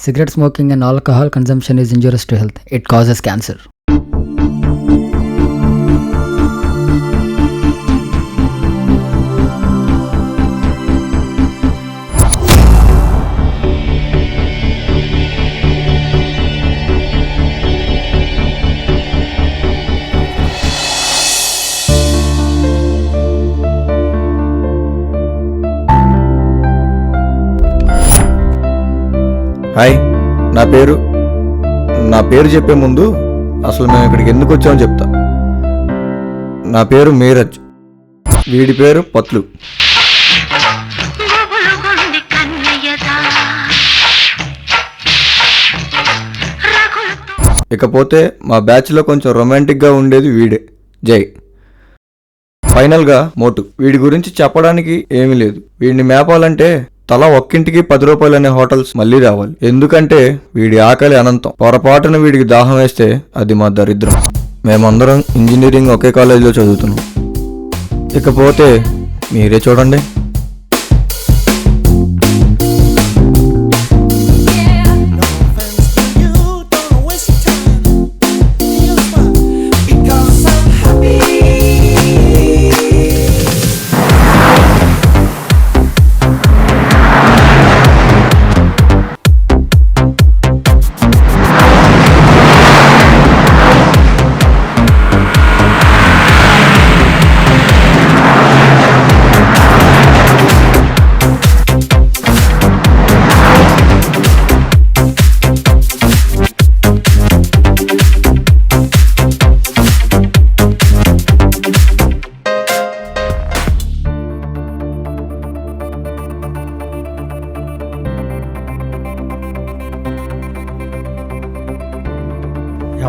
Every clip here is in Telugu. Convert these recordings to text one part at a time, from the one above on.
Cigarette smoking and alcohol consumption is injurious to health. It causes cancer. Hi, నా పేరు చెప్పే ముందు అసలు మేము ఇక్కడికి ఎందుకు వచ్చామో చెప్తా. నా పేరు మీరజ్, వీడి పేరు పత్లు. ఇకపోతే మా బ్యాచ్లో కొంచెం రొమాంటిక్గా ఉండేది వీడే, జై. ఫైనల్గా మోటు. వీడి గురించి చెప్పడానికి ఏమీ లేదు. వీడిని మేపాలంటే తలా ఒక్కింటికి 10 రూపాయలు అనే హోటల్స్ మళ్ళీ రావాలి. ఎందుకంటే వీడి ఆకలి అనంతం. పొరపాటున వీడికి దాహం వేస్తే అది మా దరిద్రం. మేమందరం ఇంజనీరింగ్ ఒకే కాలేజీలో చదువుతున్నాం. ఇకపోతే మీరే చూడండి.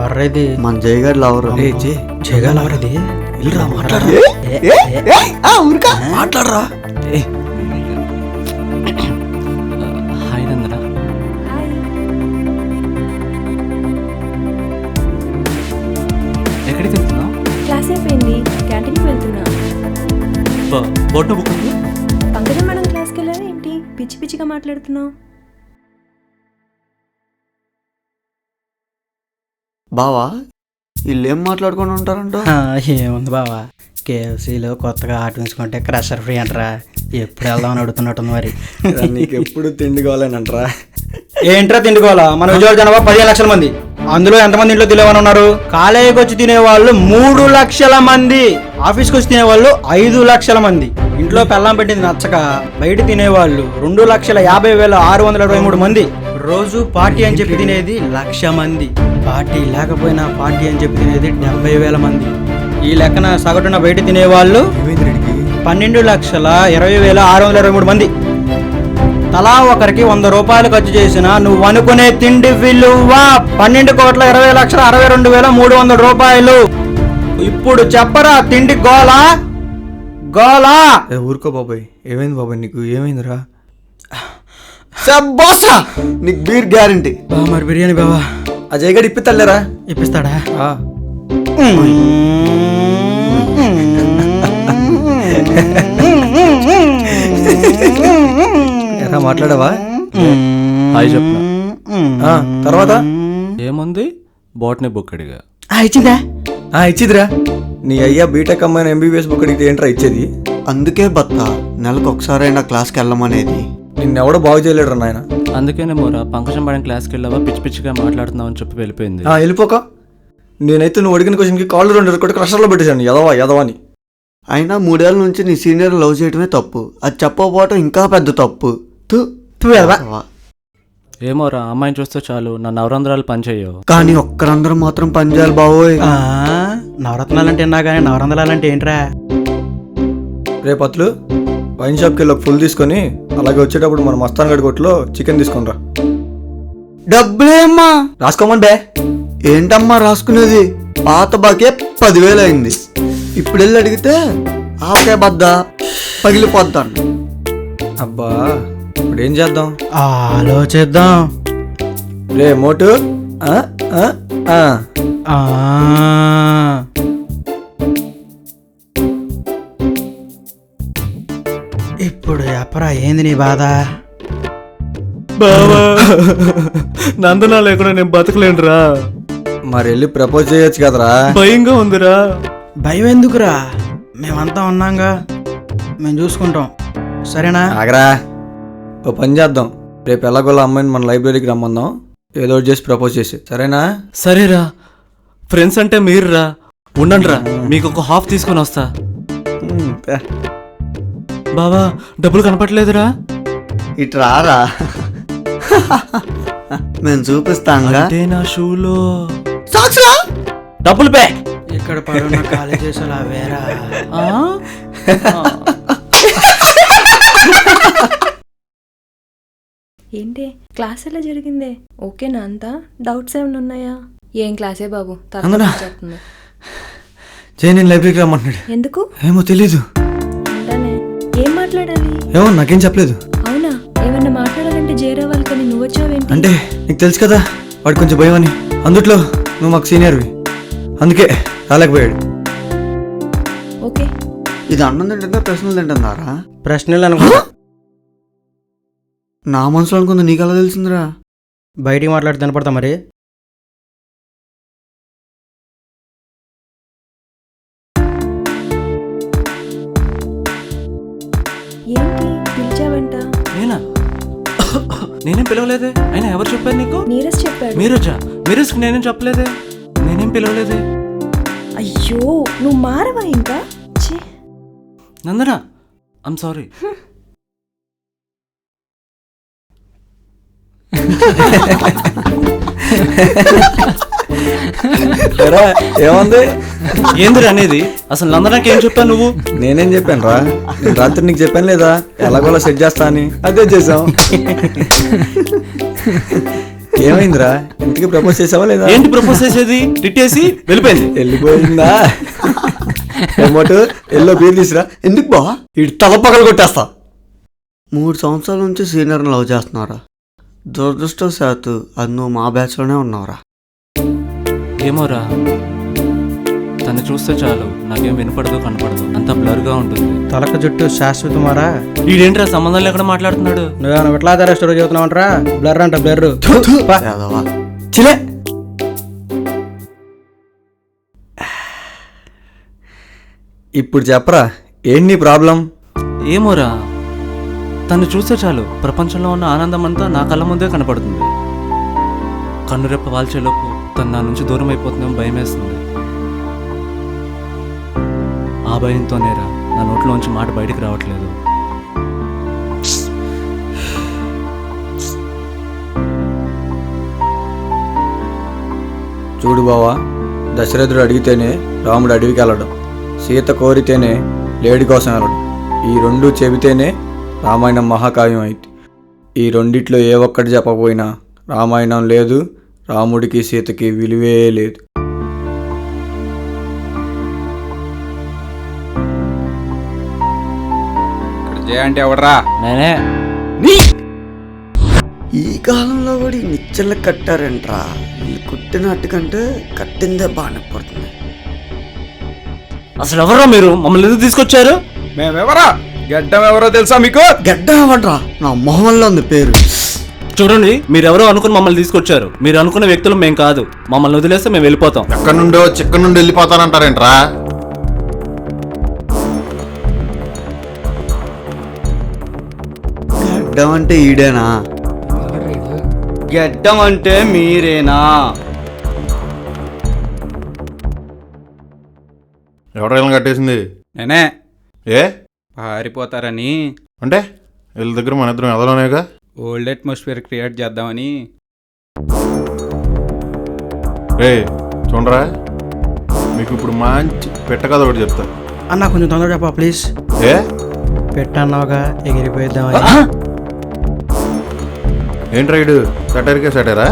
ఎవర్రైది? మన జయగారు లవరు. జయగా లవరది. వెళ్ళరా మాట్లాడరా. మాట్లాడరా. హాయ్ నందన. ఎక్కడికి వెళ్తున్నావు? క్లాస్ అయిపోయింది, క్యాంటీన్కి వెళ్తున్నా. బొట్టు బుక్ పంకజం మేడం క్లాస్కి వెళ్ళారా ఏంటి? పిచ్చి పిచ్చిగా మాట్లాడుతున్నావు. బావా, వీళ్ళు ఏం మాట్లాడుకొని ఉంటారంట? ఏముంది బావా, కేఎఫ్సీలో కొత్తగా ఆటోంచుకుంటే క్రషర్ ఫ్రీ అంటరా. ఎప్పుడు వెళ్దామని అడుగుతున్నట్టుంది మరి. నీకు ఎప్పుడు తిండి కావాలేనంటరా? ఏంట్రా తిండుకోవాలా? మన విజయవాడ జనాభా 15 లక్షల మంది. అందులో ఎంతమంది ఇంట్లో తినేవాళ్ళు ఉన్నారు? కాలేజీకి వచ్చి తినేవాళ్ళు 3 లక్షల మంది. ఆఫీస్కి వచ్చి తినేవాళ్ళు 5 లక్షల మంది. ఇంట్లో పెళ్ళాం పెట్టింది నచ్చక బయట తినేవాళ్ళు 2,50,623 మంది. రోజు పార్టీ అని చెప్పి తినేది 1,00,000 మంది. పార్టీ లేకపోయినా పార్టీ అని చెప్పి తినేది 70,000 మంది. ఈ లెక్కన సగటున బయట తినేవాళ్ళు 12,20,623 మంది. తలా ఒకరికి 100 రూపాయలు ఖర్చు చేసిన నువ్వు అనుకునే తిండి విలువ 12,20,62,300 రూపాయలు. ఇప్పుడు చెప్పరా తిండి గోలా గోలా. ఊరుకో బాబాయ్. ఏమైంది బాబాయ్, నీకు ఏమైందిరా? సబ్బాసా, నీకు బీర్ గ్యారంటీ. మరి బిర్యానీ బావా ఆ జయగడ్ ఇప్పితలేరా? ఇప్పిస్తాడా? ఎలా మాట్లాడావా? హాయ్ చెప్పిన తర్వాత ఏముంది, బోట్ని బుక్ అడిగా. ఇచ్చిందా? ఇచ్చిదిరా. నీ అయ్యా బీటెక్ అమ్మాయిన ఎంబీబీఎస్ బుక్ అడిగితే ఏంట్రా ఇచ్చేది? అందుకే బత్త నెలకు ఒకసారైనా క్లాస్కి వెళ్ళమనేది. నిన్నెవడో బాగు చేయలేడు నాయన. అందుకేనే మోరా పంకజం మేడం క్లాస్కి వెళ్ళావా, పిచ్చి పిచ్చిగా మాట్లాడుతున్నావు అని చెప్పి వెళ్ళిపోయింది. వెళ్ళిపోక. నేనైతే నువ్వు అడిగిన క్వశ్చన్కి కాళ్ళు 2 కొట్టి క్రషర్లో పెట్టేశాను. ఎదవని. అయినా 3 ఏళ్ళ నుంచి నీ సీనియర్ లవ్ చేయడమే తప్పు. అది చెప్పకపోవటం ఇంకా పెద్ద తప్పు. ఏమోరా, అమ్మాయిని చూస్తే చాలు నా నవరంధ్రాలు పనిచేయవు. కానీ ఒక్కరందరం మాత్రం పని చేయాలి బావోయ్. నవరత్నాలంటే ఎన్నా కానీ నవరంధ్రాలంటే ఏంట్రా? రేపట్లు వైన్ షాప్కి వెళ్ళి ఫుల్ తీసుకొని అలాగే వచ్చేటప్పుడు మన మస్తాన్ గడి కొట్లో చికెన్ తీసుకొని రా. డబ్బులేమ్మా రాసుకోమని బే. ఏంటమ్మా రాసుకునేది? పాత బాకే 10,000 అయింది. ఇప్పుడు వెళ్ళి అడిగితే ఆవకాయ బద్ద పగిలిపోద్దాను. అబ్బా, ఇప్పుడు ఏం చేద్దాం? ఆలోచిద్దాం. రే మోటు, ఇప్పుడు చెప్పరా ఏంది నీ బాధ? బావా నందన లేకుండా నేను బతకలేనురా. మరి వెళ్ళి ప్రపోజ్ చేయొచ్చు కదరా. భయంగా ఉందిరా. భయం ఎందుకురా, మేమంతా ఉన్నాంగా, మేము చూసుకుంటాం. సరేనా? ఆగరా, ఓ పని చేద్దాం. రేపు ఎలాగోలా అమ్మాయిని మన లైబ్రరీకి రమ్మందాం. ఏదో ఒకటి చేసి ప్రపోజ్ చేసి, సరేనా? సరేరా, ఫ్రెండ్స్ అంటే మీరురా. ఉండండిరా, మీకు ఒక హాఫ్ తీసుకొని వస్తా. బావా డబ్బులు కనపట్లేదురా. ఇటు రారా. మేము చూపిస్తాంగా. అంటే నా షూలో సాక్స్రా? డబ్బులు పే. ఇక్కడ పడున్న కాలేజెస్ అలా వేరా. ఏంటి క్లాస్ ఎలా జరిగిందే? ఓకేనా అంతా? డౌట్స్ ఏమైనా ఉన్నాయా? ఏం క్లాసే బాబు, అందనా? జై నేను లైబ్రరీకి రమ్మంటున్నాడు. ఎందుకు? ఏమో తెలీదు. అంటానే. ఏం మాట్లాడాలి? ఏమో నాకేం చెప్పలేదు. అవునా? ఏమన్నా మాట్లాడాలంటే జయరావాలి, కానీ నువ్వు వచ్చావేంటి? అంటే నీకు తెలుసు కదా వాడు కొంచెం భయం అని. అందుట్లో నువ్వు మాకు సీనియర్వి, అందుకే రాలేకపోయాడు. ఓకే. ఇది అన్నం తింటుందా ప్రశ్నలు తింటున్నారా? ప్రశ్నలు అనుకో. నా మనసులో అనుకుంది నీకు అలా తెలిసిందిరా? బయటికి మాట్లాడితే వినపడతా మరి. ఏంటి పిలిచావంట? నేనా? నేనేం పిలవలేదే. అయినా ఎవరు చెప్పారు నీకు? నీరజ్ చెప్పాడు. మీరజ్కి నేనేం చెప్పలేదే. నేనేం పిలవలేదే. అయ్యో, నువ్వు మారవా ఇంకా? ఛీ. Nandana, I'm sorry. ఏముంది? ఏందిరా అనేది? అసలు నందనాకి ఏం చెప్పావు నువ్వు? నేనేం చెప్పాను రా? నేను రాత్రి నీకు చెప్పాను లేదా ఎలాగోలా సెట్ చేస్తా అని? అదే చేసాం. ఏమైందిరా, ఇంటికి ప్రపోజ్ చేసావా లేదా? ఏంటి ప్రపోజ్ చేసేది? తిట్టేసి వెళ్ళిపోయింది. వెళ్ళిపోయిందా? ఏమోటు ఎల్లో బీర్ తీసురా. ఎందుకు బా? ఇటు తల పగలు కొట్టేస్తా. 3 సంవత్సరాల నుంచి సీనియర్ని లవ్ చేస్తున్నారా? దురదృష్టవశాత్తు అది నువ్వు మా బ్యాచ్లోనే ఉన్నావురా. ఏమోరా, తను చూస్తే చాలు నాకేం వినపడదు కనపడదు, అంత బ్లర్గా ఉంటుంది. తలక జుట్టు శాశ్వతమారా. వీడేంట్రా సంబంధం లేకుండా మాట్లాడుతున్నాడు? నువ్వేమైనా విట్లా స్టోరీ చదువుతున్నావంటరా? బ్లర్ అంట బ్లర్. యాదవా. చిలే. ఇప్పుడు చెప్పరా, ఏంటి నీ ప్రాబ్లం? ఏమోరా, తను చూస్తే చాలు ప్రపంచంలో ఉన్న ఆనందం అంతా నా కళ్ళ ముందే కనపడుతుంది. కన్నురెప్ప వాల్చేలోపు తను నా నుంచి దూరం అయిపోతుందేమో భయం వేస్తుంది. ఆ భయంతోనేరా నా నోట్లోంచి మాట బయటికి రావట్లేదు. చూడు బావా, దశరథుడు అడిగితేనే రాముడు అడవికి వెళ్ళడం, సీత కోరితేనే లేడి కోసం వెళ్ళడం, ఈ రెండూ చెబితేనే రామాయణం మహాకావ్యం అయింది. ఈ రెండిట్లో ఏ ఒక్కటి చెప్పకపోయినా రామాయణం లేదు, రాముడికి సీతకి విలువే లేదు. జయ అంటే ఎవడరా? నేనే. ఈ కాలంలో కూడా ఈ నిచ్చెలు కట్టారంట్రా. వీళ్ళు కుట్టిన అట్టుకంటే కట్టిందే బాగానే పడుతుంది. అసలు ఎవరో మీరు? మమ్మల్ని ఎందుకు తీసుకొచ్చారు? మేమెవరా? గడ్డం ఎవరో తెలుసా మీకు? గడ్డ అవ్వడ్రా, నా మొహంలో ఉంది పేరు. చూడండి, మీరెవరో అనుకుని మమ్మల్ని తీసుకొచ్చారు. మీరు అనుకున్న వ్యక్తులు మేము కాదు. మమ్మల్ని వదిలేస్తే మేము వెళ్ళిపోతాం. ఎక్కడి నుండో చిక్కడి నుండి వెళ్ళిపోతానంటారేంట్రా? గడ్డం అంటే ఈడేనా? గడ్డం అంటే మీరేనా? ఎవరైనా కట్టేసింది? నేనే. ఏ పారిపోతారని, అంటే వీళ్ళ దగ్గర మన ఇద్దరం ఎదలోనేగా. ఓల్డ్ అట్మాస్ఫియర్ క్రియేట్ చేద్దామని. రే చూడరా, మీకు ఇప్పుడు మంచి పెట్టకథ ఒకటి చెప్తా. అన్న కొంచెం తొందరగా చెప్పా ప్లీజ్. ఏ పెట్టన్నావుగా ఎగిరిపోయిద్దామని. ఏంట్రా ఇడు సెటైర్కే సెటైరా?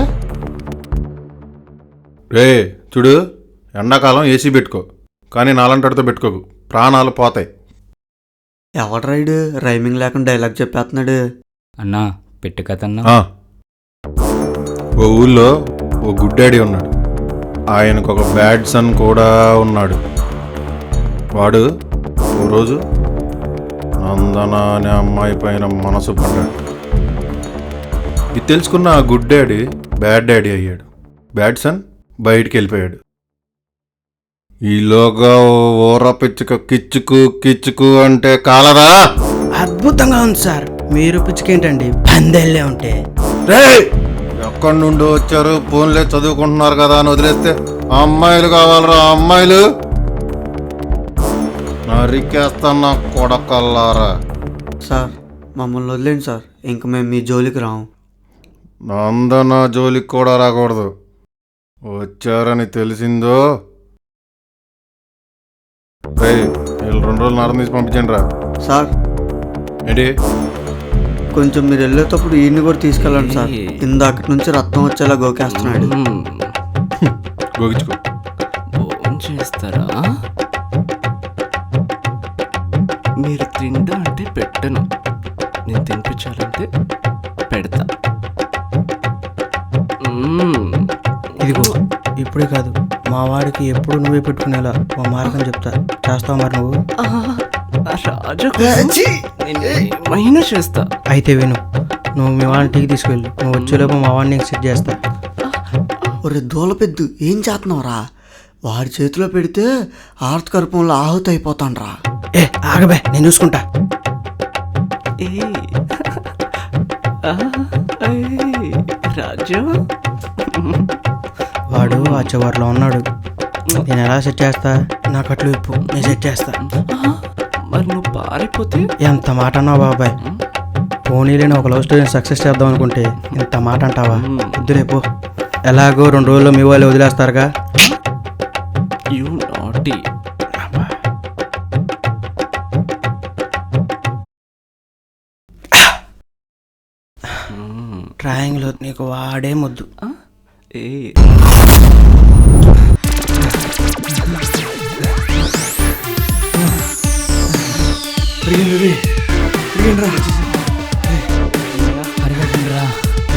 రే చూడు, ఎండాకాలం ఏసీ పెట్టుకో, కానీ నాలంటడితో పెట్టుకోకు, ప్రాణాలు పోతాయి. ఎవడు రైడు రైమింగ్ లేకుండా డైలాగ్ చెప్పేస్తున్నాడు. అన్నా పెట్టు కథ అన్నా. ఆ. ఓ ఊళ్ళో ఓ గుడ్డాడి ఉన్నాడు. ఆయనకు ఒక బ్యాడ్ సన్ కూడా ఉన్నాడు. వాడు ఓ రోజు నందన అనే అమ్మాయి పైన మనసు పడ్డాడు. ఇది తెలుసుకున్న ఆ గుడ్ డాడీ బ్యాడ్ డాడీ అయ్యాడు. బ్యాడ్ సన్ బయటికి వెళ్ళిపోయాడు. ఈలోగా ఊర పిచ్చుక కిచ్చుకు కిచ్చుకు అంటే కాలరా. అద్భుతంగా ఉంది సార్. మీరు పిచ్చుకేంటండి పందేళ్ళే ఉంటే. రేయ్! ఎక్కడి నుండి వచ్చారు, ఫోన్లే చదువుకుంటున్నారు కదా అని వదిలేస్తే అమ్మాయిలు కావాలరా అమ్మాయిలు. నరికేస్తున్నా కొడకల్లారా. సార్ మమ్మల్ని వదిలేండి సార్, ఇంక మేము మీ జోలికి రాము. నందన జోలికి కూడా రాకూడదు. వచ్చారని తెలిసిందో రేయ్, వీళ్ళు 2 రోజులు నారం తీసి పంపించండి రా. సార్ ఏంటి? కొంచెం మీరు వెళ్ళేటప్పుడు ఈయన్ని కూడా తీసుకెళ్ళండి సార్. ఇందాకటి నుంచి రక్తం వచ్చేలా గోకేస్తున్నాడు. గోగించుకో. ఫోన్ చేస్తారా? మీరు తింటా అంటే పెట్టను, నేను తినిపించాలంటే పెడతా. ఇదిగో ఇప్పుడే కాదు, మా వాడికి ఎప్పుడు నువ్వే పెట్టుకునేలా ఓ మార్గం చెప్తా. చేస్తావు మరి నువ్వు? మైనా చేస్తా. అయితే విను, నువ్వు మీ వాళ్ళని టీకి తీసుకెళ్ళు. నువ్వు వచ్చేలోపు మా వాడిని నీకు సెట్ చేస్తా. ఒరే దూల పెద్దు, ఏం చేస్తున్నావురా? వాడి చేతిలో పెడితే ఆర్త కర్పంలో ఆహుతి అయిపోతాన్రా. ఏ ఆగబే, నేను చూసుకుంటా. రాజు వాడు ఆ చివరిలో ఉన్నాడు. నేను ఎలా సెట్ చేస్తా? నా కట్లు ఇప్పు, నేను సెట్ చేస్తా. మరి నువ్వు పారిపోతే? ఎంత మాట అన్నావు బాబాయ్. పోనీలేని ఒక లవ్ స్టోరీని సక్సెస్ చేద్దాం అనుకుంటే ఇంత మాట అంటావా? వద్దులేపో. ఎలాగో 2 రోజుల్లో మీ వాళ్ళు వదిలేస్తారుగా. You naughty. ట్రయాంగిల్ నీకు వాడే ముద్దు. ఏ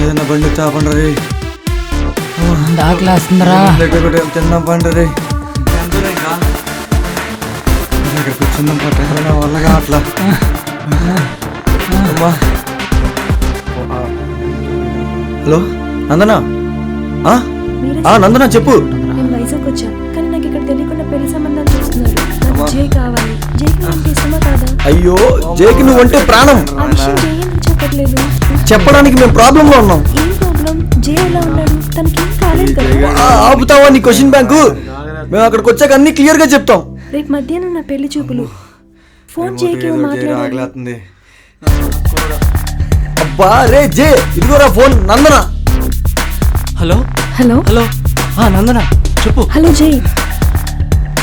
ఏదన్నా బండి చాపండి రే. ఆకలేస్తుందిరా. తిన్నాం పండి రే. ఇక్కడ కూర్చుందాం పట్ట నా వల్లగా అట్లా. హలో నందనా? నందనా చెప్పు. నేను వైజాగ్ వచ్చా, కానీ నాకు ఇక్కడ తెలియకుండా పెళ్లి సంబంధాలు చూస్తున్నారు. నాకు జై కావాలి. జైకి నాకు ఇష్టమా కాదా? అయ్యో జేకి నువ్వు అంటే ప్రాణం. ఆ విషయం జై ఎందుకు చెప్పట్లేదు? చెప్పడానికి మేము ప్రాబ్లం లో ఉన్నాం. ఏం ప్రాబ్లం? జై ఎలా ఉన్నాడు? తనకి ఏం కాలేదు కదా? ఆపుతావా నీ క్వశ్చన్ బ్యాంకు? మేము అక్కడికి వచ్చాక అన్ని క్లియర్ గా చెప్తాం. రేపు మధ్యాహ్నం నా పెళ్లి చూపులు. ఫోన్ జైకి మాట్లాడాలి. అబ్బా రే జే, ఇదిగోరా phone. Nandana. Hello hello hello. Nandana చెప్పు. Hello Jai.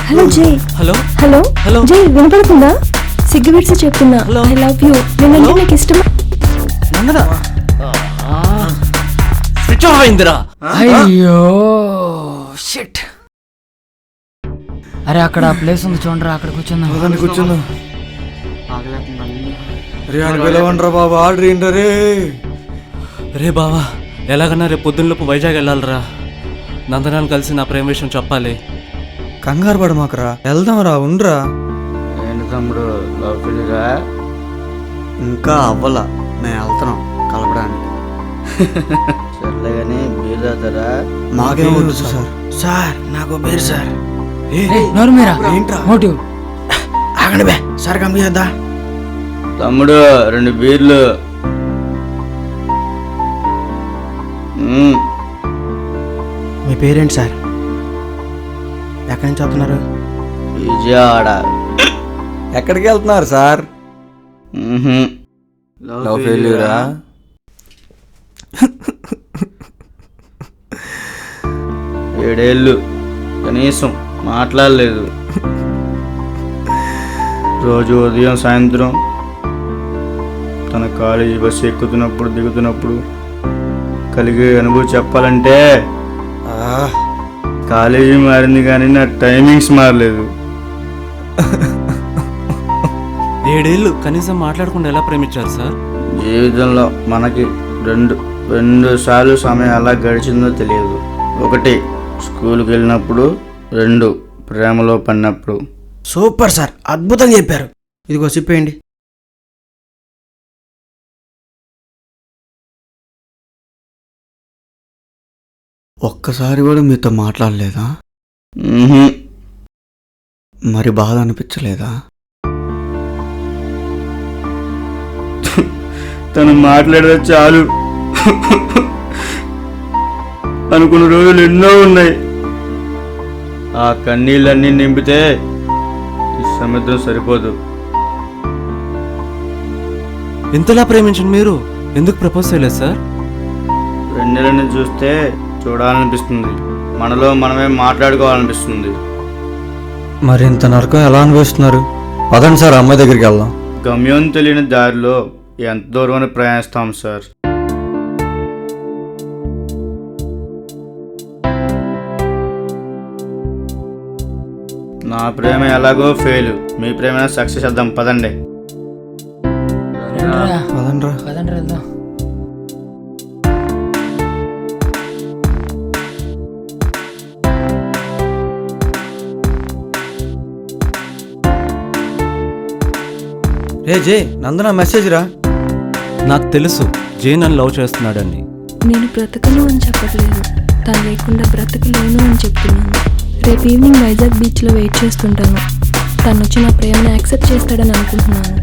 Hello Jai. Hello hello hello. Jai వినపడుతుందా? సిగ్గు విడిసి చెప్తున్నా. హలో. I love you. నేనంటే నీకు ఇష్టమా? నందన స్విచ్ ఆఫ్ అయిందిరా. అయ్యో షిట్. అరే అక్కడ ప్లేస్ ఉంది చూడరా, అక్కడ కూర్చుందాం. కూర్చుందాం. పిలవండ్రా బాబా, ఆర్డర్ ఏంటో రే. రే బావా, ఎలాగన్నా రేపు పొద్దున్నలోపు వైజాగ్ వెళ్ళాలిరా. నందనాన్ని కలిసి నా ప్రేమ విషయం చెప్పాలి. కంగారు పడ మాకురా, వెళ్దాం రా. ఉండ్రా. ఏంటి తమ్ముడు లవ్ ఫెయిల్యూరా? ఇంకా అవ్వలా, మేము వెళ్తున్నాం కలపడానికి. సర్లే కానీ బీర్ తాగుతారా? మాకేం వద్దు సార్. సార్ నాకు బీర్ సార్. నోరు మీరా. ఏంట్రా? మోటివ్. ఆగండి బే, సార్ కంపిద్దా. తమ్ముడు 2 బీర్లు. మీ పేరేంటి సార్? ఎక్కడి నుంచి వస్తున్నారు? విజయవాడ. ఎక్కడికి వెళ్తున్నారు సార్? లవ్ ఫెయిల్యూరా? 7 ఏళ్ళు కనీసం మాట్లాడలేదు. రోజు ఉదయం సాయంత్రం తన కాలేజీ బస్సు ఎక్కుతున్నప్పుడు దిగుతున్నప్పుడు కలిగే అనుభూతి చెప్పాలంటే కాలేజీ మారింది కానీ నా టైమింగ్స్ మారలేదు. 7 ఏళ్ళు కనీసం మాట్లాడకుండా ఎలా ప్రేమించారు సార్? జీవితంలో మనకి రెండు సార్లు సమయం ఎలా గడిచిందో తెలియదు. 1 స్కూల్కి వెళ్ళినప్పుడు, 2 ప్రేమలో పడినప్పుడు. సూపర్ సార్, అద్భుతంగా చెప్పారు. ఇదిగో సిప్పేయండి. ఒక్కసారి కూడా మీతో మాట్లాడలేదా? మరి బాధ అనిపించలేదా? తను మాట్లాడితే చాలు అనుకున్న రోజులు ఎన్నో ఉన్నాయి. ఆ కన్నీళ్ళన్నీ నింపితే ఈ సముద్రం సరిపోదు. ఇంతలా ప్రేమించండి మీరు ఎందుకు ప్రపోజ్ చేయలేదు సార్? వెన్నెలని చూస్తే చూడాలనిపిస్తుంది, మనలో మనమే మాట్లాడుకోవాలనిపిస్తుంది. మరి ఇంత నరకం ఎలా అనుభవిస్తున్నారు? పదండి సార్, అమ్మాయి దగ్గరికి వెళ్దాం. గమ్యం తెలియని దారిలో ఎంత దూరం ప్రయాణిస్తాం సార్. నా ప్రేమ ఎలాగో ఫెయిల్, మీ ప్రేమ సక్సెస్ చేద్దాం. పదండి. పదండ్రా. పదండి వెళ్దాం. రే జే, నందన మెసేజ్ రా. నాకు తెలుసు జే నన్ను లవ్ చేస్తున్నాడని. నేను బ్రతకను అని చెప్పట్లేదు, తను లేకుండా బ్రతకలేను అని చెప్తున్నాను. రేపు ఈవినింగ్ వైజాగ్ బీచ్లో వెయిట్ చేస్తుంటాను. తను వచ్చి నా ప్రేమను యాక్సెప్ట్ చేస్తాడని అనుకుంటున్నాను.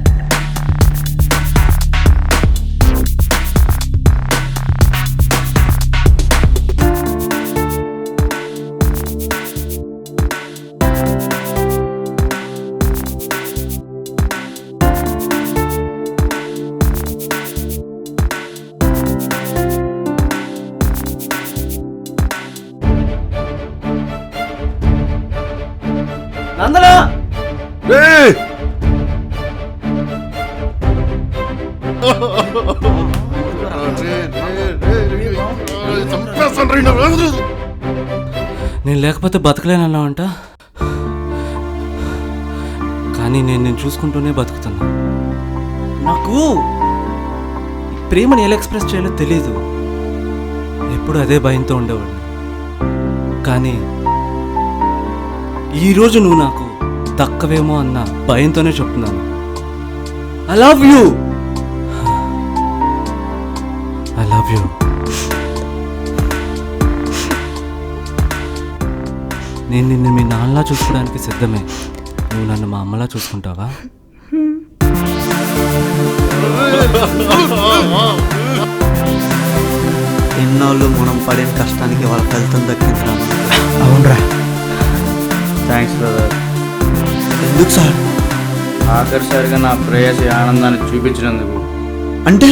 నందనా, నేను లేకపోతే బతకలేనన్నావంట, కానీ నేను చూసుకుంటూనే బతుకుతున్నా. నాకు ప్రేమని ఎలా ఎక్స్ప్రెస్ చేయాలో తెలీదు. ఎప్పుడు అదే భయంతో ఉండేవాడిని. కానీ ఈరోజు నువ్వు నాకు దక్కవేమో అన్న భయంతోనే చెప్తున్నాను. I love you. I love you. నేను నిన్ను మీ నాన్నలా చూసుకోవడానికి సిద్ధమే. నువ్వు నన్ను మా అమ్మలా చూసుకుంటావా? ఎన్నాళ్ళు మనం పడిన కష్టానికి వాళ్ళ ఫలితం దక్కిందిరా. అవునరా. Thanks brother. ఎందుకు సార్? ఆఖరిసారిగా నా ప్రేయసి ఆనందాన్ని చూపించినందుకు. అంటే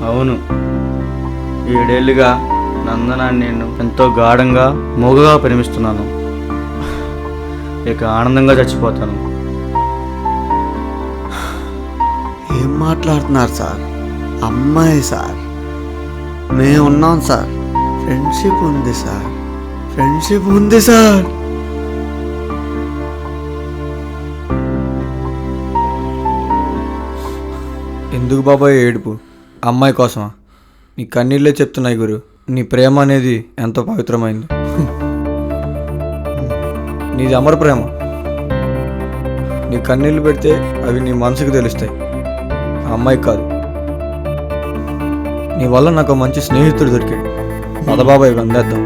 అవును, 7 ఏళ్ళుగా నందనాన్ని నేను ఎంతో గాఢంగా మోగగా ప్రేమిస్తున్నాను. ఇక ఆనందంగా చచ్చిపోతాను. ఏం మాట్లాడుతున్నారు సార్? అమ్మాయి సార్, మేము ఉన్నాం సార్. ఫ్రెండ్షిప్ ఉంది సార్, ఫ్రెండ్షిప్ ఉంది సార్. ఎందుకు బాబాయ్ ఏడుపు? అమ్మాయి కోసమా? నీ కన్నీళ్ళే చెప్తున్నాయి గురు. నీ ప్రేమ అనేది ఎంతో పవిత్రమైంది. నీది అమర ప్రేమ. నీ కన్నీళ్ళు పెడితే అవి నీ మనసుకు తెలుస్తాయి, ఆ అమ్మాయికి కాదు. నీ వల్ల నాకు మంచి స్నేహితుడు దొరికాడు. పద బాబాయ్, వందేద్దాం.